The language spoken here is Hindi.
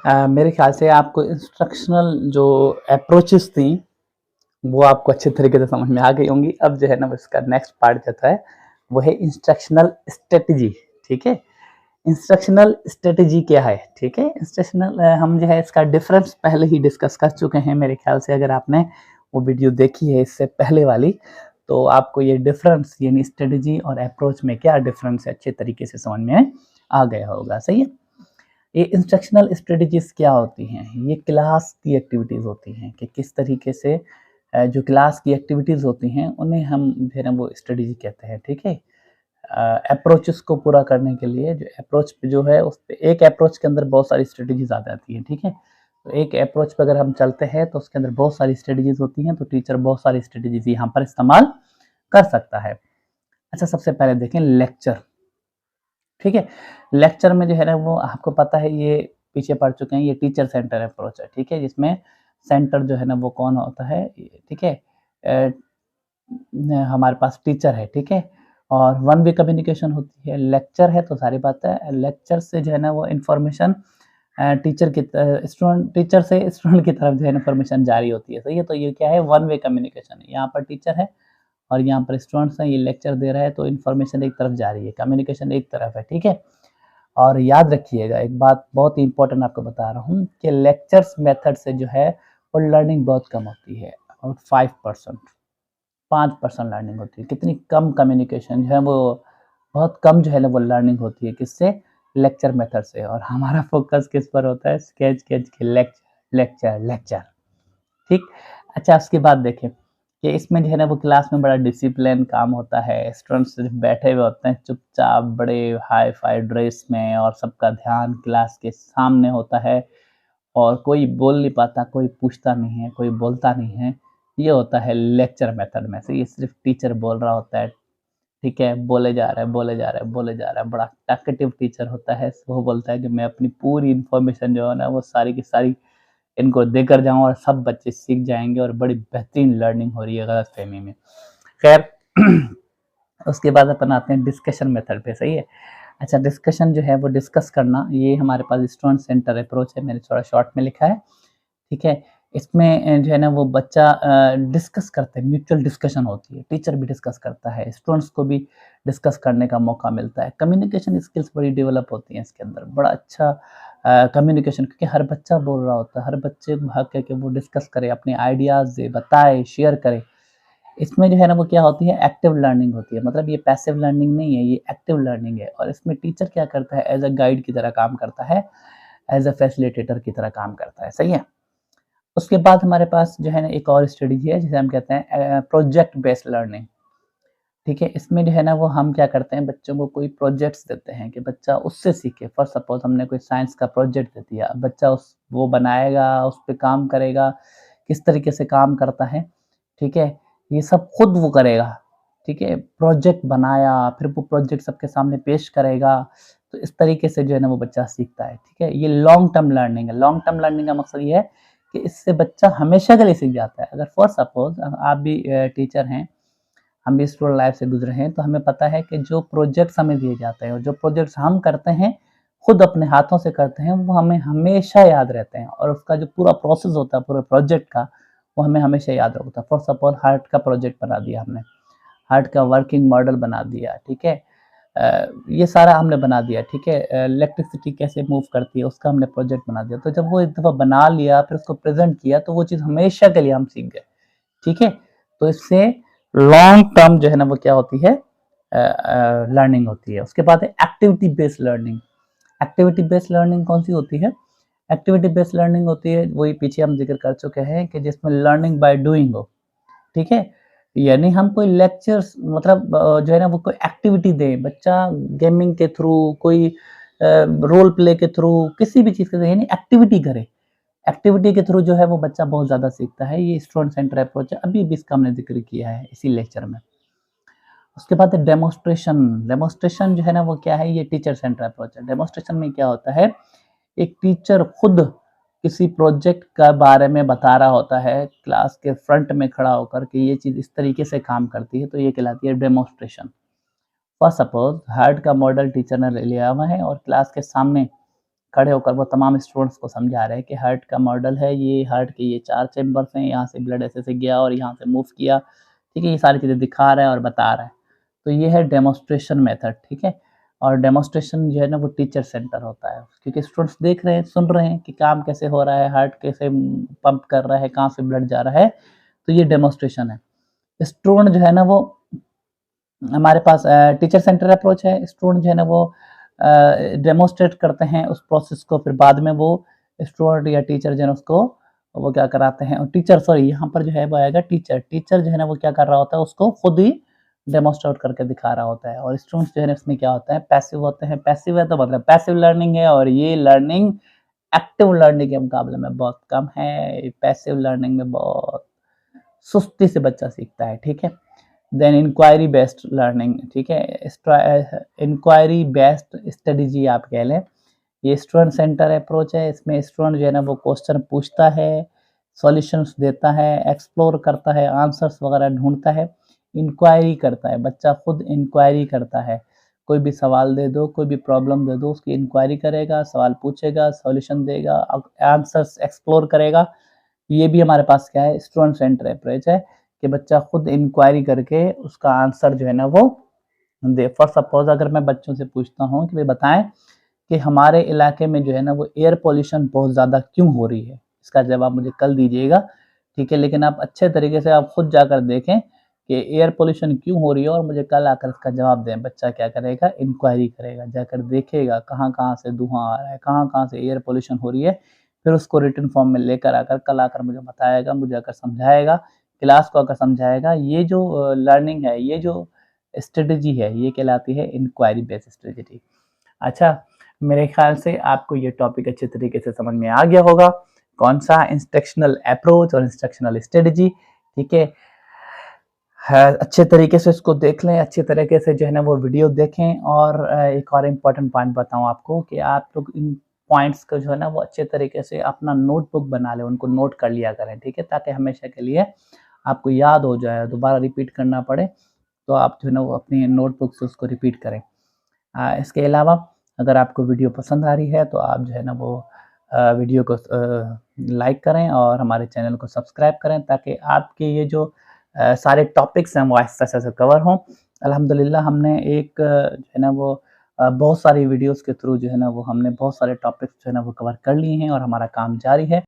मेरे ख्याल से आपको इंस्ट्रक्शनल जो अप्रोचेस थी, वो आपको अच्छे तरीके से समझ में आ गई होंगी। अब जो है ना, इसका नेक्स्ट पार्ट जो है, वो है इंस्ट्रक्शनल स्ट्रेटजी, ठीक है? इंस्ट्रक्शनल स्ट्रेटजी क्या है, ठीक है? इंस्ट्रक्शनल हम जो है इसका डिफरेंस पहले ही डिस्कस कर चुके हैं मेरे ख्याल से। अगर आपने वो वीडियो देखी है इससे पहले वाली, तो आपको ये डिफरेंस यानी स्ट्रेटजी और अप्रोच में क्या डिफरेंस है अच्छे तरीके से समझ में आ गया होगा, सही है? ये इंस्ट्रक्शनल स्ट्रेटजीज क्या होती हैं? ये क्लास की एक्टिविटीज़ होती हैं कि किस तरीके से जो क्लास की एक्टिविटीज़ होती हैं उन्हें हम जो है ना वो स्ट्रेटजी कहते हैं, ठीक है? अप्रोचेस को पूरा करने के लिए जो अप्रोच पे जो है उस पे एक अप्रोच के अंदर बहुत सारी स्ट्रेटजीज आ जाती हैं, ठीक है? तो एक अप्रोच पे अगर हम चलते हैं तो उसके अंदर बहुत सारी स्ट्रेटजीज होती हैं, तो टीचर बहुत सारी स्ट्रेटजीज यहाँ पर इस्तेमाल कर सकता है। अच्छा, सबसे पहले देखें लेक्चर, ठीक है? लेक्चर में जो है ना वो आपको पता है, ये पीछे पढ़ चुके हैं, ये टीचर सेंटर अप्रोच है, ठीक है? जिसमें सेंटर जो है ना वो कौन होता है, ठीक है? अ, हमारे पास टीचर है, ठीक है? और वन वे कम्युनिकेशन होती है। लेक्चर है तो सारी बात है, लेक्चर से जो है ना वो इन्फॉर्मेशन टीचर की स्टूडेंट, टीचर से स्टूडेंट की तरफ जो है इन्फॉर्मेशन जारी होती है, सही है? तो ये क्या है, वन वे कम्युनिकेशन है। यहाँ पर टीचर है और यहाँ पर स्टूडेंट्स हैं, ये लेक्चर दे रहा है तो इन्फॉर्मेशन एक तरफ जा रही है, कम्युनिकेशन एक तरफ है, ठीक है? और याद रखिएगा एक बात बहुत ही इंपॉर्टेंट आपको बता रहा हूँ कि लेक्चर्स मेथड से जो है वो लर्निंग बहुत कम होती है, अबाउट 5%, 5% लर्निंग होती है। कितनी कम कम्युनिकेशन जो है वो बहुत कम जो है ना वो लर्निंग होती है, किससे? लेक्चर मेथड से। और हमारा फोकस किस पर होता है? स्केच स्केच के लेक्चर लेक्चर लेक्चर, ठीक? अच्छा, उसके बाद देखें कि इसमें जो है ना वो क्लास में बड़ा डिसिप्लिन काम होता है, स्टूडेंट्स सिर्फ बैठे हुए होते हैं चुपचाप बड़े हाई फाई ड्रेस में, और सबका ध्यान क्लास के सामने होता है और कोई बोल नहीं पाता, कोई पूछता नहीं है, कोई बोलता नहीं है। ये होता है लेक्चर मेथड में से, ये सिर्फ टीचर बोल रहा होता है, ठीक है? बोले जा रहा है, बोले जा रहा है, बोले जा रहा है, बड़ा टॉकेटिव टीचर होता है। वो बोलता है कि मैं अपनी पूरी इन्फॉर्मेशन जो है ना वो सारी की सारी इनको देकर जाऊँ और सब बच्चे सीख जाएँगे और बड़ी बेहतरीन लर्निंग हो रही है गलतफ़हमी में। ख़ैर उसके बाद अपन आते हैं डिस्कशन मेथड पे, सही है? अच्छा, डिस्कशन जो है वो डिस्कस करना, ये हमारे पास स्टूडेंट सेंटर अप्रोच है, मैंने थोड़ा शॉर्ट में लिखा है, ठीक है? इसमें जो है ना वो बच्चा डिस्कस करते हैं, म्यूचुअल डिस्कशन होती है, टीचर भी डिस्कस करता है, स्टूडेंट्स को भी डिस्कस करने का मौका मिलता है। कम्युनिकेशन स्किल्स बड़ी डेवलप होती हैं इसके अंदर, बड़ा अच्छा कम्युनिकेशन, क्योंकि हर बच्चा बोल रहा होता है, हर बच्चे को हक है कि वो डिस्कस करे, अपने आइडियाज़ दे, बताए, शेयर करे। इसमें जो है ना वो क्या होती है, एक्टिव लर्निंग होती है, मतलब ये पैसिव लर्निंग नहीं है, ये एक्टिव लर्निंग है। और इसमें टीचर क्या करता है, एज़ अ गाइड की तरह काम करता है, एज़ अ फैसिलिटेटर की तरह काम करता है, सही है? उसके बाद हमारे पास जो है ना एक और स्ट्रेटजी है जिसे हम कहते हैं प्रोजेक्ट बेस्ड लर्निंग, ठीक है? इसमें जो है ना वो हम क्या करते हैं, बच्चों को कोई प्रोजेक्ट्स देते हैं कि बच्चा उससे सीखे। फॉर सपोज़ हमने कोई साइंस का प्रोजेक्ट दे दिया, अब बच्चा उस वो बनाएगा, उस पे काम करेगा, किस तरीके से काम करता है, ठीक है? ये सब खुद वो करेगा, ठीक है? प्रोजेक्ट बनाया, फिर वो प्रोजेक्ट सबके सामने पेश करेगा, तो इस तरीके से जो है ना वो बच्चा सीखता है, ठीक है? ये लॉन्ग टर्म लर्निंग है। लॉन्ग टर्म लर्निंग का मकसद ये है कि इससे बच्चा हमेशा के लिए सीख जाता है। अगर फॉर सपोज़ आप भी टीचर हैं, हम भी स्कूल लाइफ से गुजरे हैं, तो हमें पता है कि जो प्रोजेक्ट्स हमें दिए जाते हैं और जो प्रोजेक्ट्स हम करते हैं, खुद अपने हाथों से करते हैं, वो हमें हमेशा याद रहते हैं, और उसका जो पूरा प्रोसेस होता है पूरे प्रोजेक्ट का, वो हमें हमेशा याद होता है। फॉर सपोज़ हार्ट का प्रोजेक्ट बना दिया हमने, हार्ट का वर्किंग मॉडल बना दिया, ठीक है? ये सारा हमने बना दिया, ठीक है? इलेक्ट्रिसिटी कैसे मूव करती है उसका हमने प्रोजेक्ट बना दिया। तो जब वो एक दफ़ा बना लिया, फिर उसको प्रेज़ेंट किया, तो वो चीज़ हमेशा के लिए हम सीख गए, ठीक है? तो इससे लॉन्ग टर्म जो है ना वो क्या होती है, लर्निंग होती है। उसके बाद है activity based learning. Activity based learning कौन सी होती है? एक्टिविटी बेस्ड लर्निंग होती है, वही पीछे हम जिक्र कर चुके हैं कि जिसमें लर्निंग बाय डूइंग हो, ठीक है? यानी हम कोई लेक्चर्स मतलब जो है ना वो कोई एक्टिविटी दें, बच्चा गेमिंग के थ्रू, कोई रोल प्ले के थ्रू, किसी भी चीज़ के, यानी एक्टिविटी करे। एक्टिविटी के थ्रू जो है वो बच्चा बहुत ज़्यादा सीखता है। ये स्टूडेंट सेंटर अप्रोच है, अभी भी इसका हमने ज़िक्र किया है इसी लेक्चर में। उसके बाद है डेमोन्स्ट्रेशन। डेमोन्स्ट्रेशन जो है ना वो क्या है, ये टीचर सेंटर अप्रोच है। डेमोन्स्ट्रेशन में क्या होता है, एक टीचर खुद किसी प्रोजेक्ट का बारे में बता रहा होता है क्लास के फ्रंट में खड़ा होकर कि ये चीज़ इस तरीके से काम करती है, तो ये कहलाती है डेमोन्स्ट्रेशन। फॉर सपोज़ हार्ट का मॉडल टीचर ने ले लिया हुआ है और क्लास के सामने खड़े होकर वो तमाम स्टूडेंट्स को समझा रहे हैं कि हार्ट का मॉडल है, ये हार्ट के ये 4 चैम्बर्स हैं, यहाँ से ब्लड ऐसे-ऐसे गया और यहाँ से मूव किया, ठीक है? ये सारी चीज़ें दिखा रहा है और बता रहा है। तो ये है डेमोंस्ट्रेशन मेथड, ठीक है? और डेमोंस्ट्रेशन जो है ना वो टीचर सेंटर होता है, क्योंकि स्टूडेंट्स देख रहे हैं, सुन रहे हैं कि काम कैसे हो रहा है, हार्ट कैसे पंप कर रहा है, कहाँ से ब्लड जा रहा है, तो ये डेमोंस्ट्रेशन है। स्टूडेंट जो है ना वो हमारे पास टीचर सेंटर अप्रोच है, स्टूडेंट जो है ना वो डेमोंस्ट्रेट करते हैं उस प्रोसेस को, फिर बाद में वो स्टूडेंट या टीचर जो है उसको वो क्या कराते हैं, और टीचर सॉरी यहाँ पर जो है वो आएगा टीचर, टीचर जो है ना वो क्या कर रहा होता है, उसको खुद ही डेमोंस्ट्रेट करके दिखा रहा होता है। और स्टूडेंट्स जो है ना इसमें क्या होता है, पैसिव होते हैं। पैसिव है तो मतलब पैसिव लर्निंग है, और ये लर्निंग एक्टिव लर्निंग के मुकाबले में बहुत कम है। पैसिव लर्निंग में बहुत सुस्ती से बच्चा सीखता है, ठीक है। देन इंक्वायरी बेस्ड लर्निंग, ठीक है, इंक्वायरी बेस्ड स्ट्रेटजी आप कह लें। ये स्टूडेंट सेंटर अप्रोच है, इसमें स्टूडेंट जो है ना वो क्वेश्चन पूछता है, सॉल्यूशंस देता है, एक्सप्लोर करता है, आंसर्स वगैरह ढूंढता है, इंक्वायरी करता है, बच्चा खुद इंक्वायरी करता है। कोई भी सवाल दे दो, कोई भी प्रॉब्लम दे दो, उसकी इंक्वायरी करेगा, सवाल पूछेगा, सॉल्यूशन देगा, आंसर्स एक्सप्लोर करेगा। ये भी हमारे पास क्या है, स्टूडेंट सेंटर अप्रोच है कि बच्चा खुद इंक्वायरी करके उसका आंसर जो है ना वो दे। फॉर सपोज अगर मैं बच्चों से पूछता हूँ कि वे बताएं कि हमारे इलाके में जो है ना वो एयर पोल्यूशन बहुत ज़्यादा क्यों हो रही है, इसका जवाब मुझे कल दीजिएगा, ठीक है। लेकिन आप अच्छे तरीके से आप खुद जाकर देखें कि एयर पोल्यूशन क्यों हो रही है और मुझे कल आकर इसका जवाब दें। बच्चा क्या करेगा, इंक्वायरी करेगा, जाकर देखेगा कहाँ-कहाँ से धुआँ आ रहा है, कहाँ-कहाँ से एयर पोल्यूशन हो रही है, फिर उसको रिटन फॉर्म में लेकर आकर कल आकर मुझे बताएगा, मुझे आकर समझाएगा, क्लास को आकर समझाएगा। ये जो लर्निंग है, ये जो स्ट्रेटजी है, ये कहलाती है इंक्वायरी बेस्ड स्ट्रेटजी। अच्छा, मेरे ख्याल से आपको ये टॉपिक अच्छे तरीके से समझ में आ गया होगा, कौन सा इंस्ट्रक्शनल अप्रोच और इंस्ट्रक्शनल स्ट्रेटजी, ठीक है। अच्छे तरीके से इसको देख लें, अच्छे तरीके से जो है ना वो वीडियो देखें। और एक और इम्पोर्टेंट पॉइंट बताऊँ आपको कि आप लोग इन पॉइंट्स को जो है ना वो अच्छे तरीके से अपना नोटबुक बना लें, उनको नोट कर लिया करें, ठीक है, ताकि हमेशा के लिए आपको याद हो जाए, दोबारा रिपीट करना पड़े तो आप जो है ना वो अपनी नोटबुक से उसको रिपीट करें। इसके अलावा अगर आपको वीडियो पसंद आ रही है तो आप जो है ना वो वीडियो को लाइक करें और हमारे चैनल को सब्सक्राइब करें, ताकि आपके ये जो सारे टॉपिक्स हैं वो आहिस्ता से कवर हों। अल्हम्दुलिल्लाह हमने एक जो है ना वो बहुत सारी वीडियोस के थ्रू जो है ना वो हमने बहुत सारे टॉपिक्स जो है ना वो कवर कर लिए हैं और हमारा काम जारी है।